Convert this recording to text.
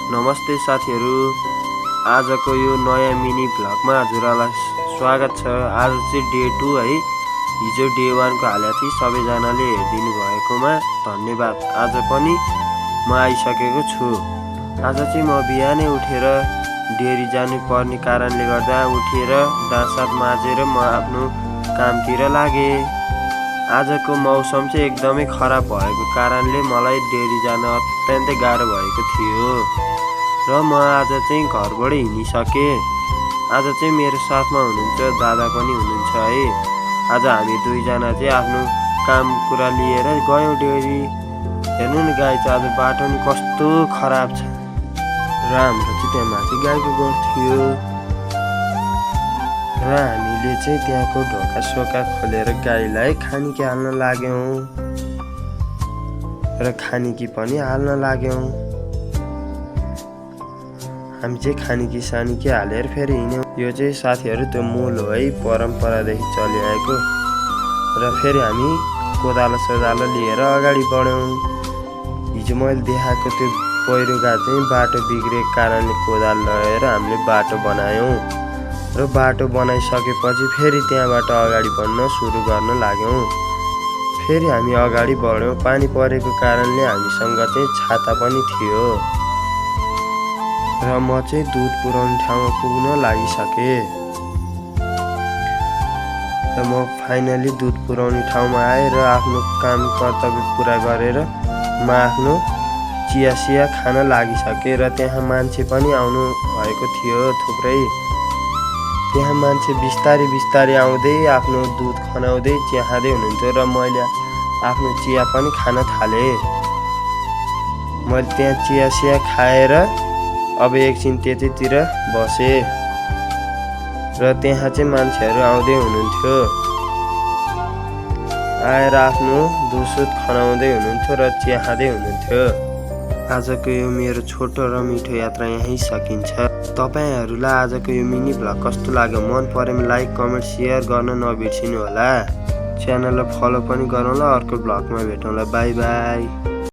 नमस्ते साथीहरू, आजको यो नयाँ मिनी भ्लगमा हजुरहरूलाई स्वागत छ। आज चाहिँ डे 2 है। हिजो डे 1 को हालेको थिएँ, सबैजनाले हेरिदिनु भएकोमा धन्यवाद। आज पनि म आइसकेको छु। आज चाहिँ म बिहानै उठेर डेरी जानु पर्ने कारणले गर्दा उठेर दाँत माझेर म आफ्नो कामतिर लागे। आजको मौसम चाहिँ एकदमै खराब भएको कारणले मलाई डेरी जान अत्यन्तै गाह्रो भएको थियो र म आज चाहिँ घरबाट हिँडिसकेँ। आज चाहिँ मेरो साथमा हुनुहुन्छ दादा पनि हुनुहुन्छ है। आज हामी दुईजना चाहिँ आफ्नो काम कुरा लिएर गयौँ डेरी। हेर्नु न गाई चाहिँ आज बाटो नि कस्तो खराब छ र हाम्रो चाहिँ त्यहाँ माथि गाईको गोठ थियो र हामीले चाहिँ त्यहाँको ढोका सोका खोलेर गाईलाई खानीकी हाल्न लाग्यौँ र खानीकी पनि हाल्न लाग्यौँ। हामी चाहिँ खानीकी सानीकी हालेर फेरि हिँड्यौँ। यो चाहिँ साथीहरू त्यो मूल हो है, परम्परादेखि चलिआएको। र फेरि हामी कोदालो सोदालो लिएर अगाडि बढ्यौँ। हिजो मैले देखाएको त्यो पहिरोगा चाहिँ बाटो बिग्रेको कारणले कोदालो लगेर हामीले बाटो बनायौँ र बाटो बनाइसकेपछि फेरि त्यहाँबाट अगाडि बढ्न सुरु गर्न लाग्यौँ। फेरि हामी अगाडि बढ्यौँ। पानी परेको कारणले हामीसँग चाहिँ छाता पनि थियो र म चाहिँ दुध पुर्याउने ठाउँमा पुग्न लागिसकेँ र म फाइनली दुध पुर्याउने ठाउँमा आएँ र आफ्नो काम कर्तव्य पुरा गरेर म आफ्नो चिया सिया खान लागिसकेँ र त्यहाँ मान्छे पनि आउनु भएको थियो थुप्रै। त्यहाँ मान्छे बिस्तारै बिस्तारै आउँदै आफ्नो दुध खनाउँदै चिया खाँदै हुनुहुन्थ्यो र मैले आफ्नो चिया पनि खान थालेँ। मैले त्यहाँ चिया सिया खाएर अब एकछिन त्यतैतिर बसेँ र त्यहाँ चाहिँ मान्छेहरू आउँदै हुनुहुन्थ्यो, आएर आफ्नो दुध खनाउँदै हुनुहुन्थ्यो र चिया खाँदै हुनुहुन्थ्यो। आजको यो मेरो छोटो र मिठो यात्रा यहीँ सकिन्छ। तपाईहरूलाई आजको यो मिनी भ्लग कस्तो लाग्यो? मन परेमा लाइक कमेन्ट सेयर गर्न नबिर्सिनु होला। च्यानललाई फलो पनि गरौँला। अर्को भ्लगमा भेटौँला। By by.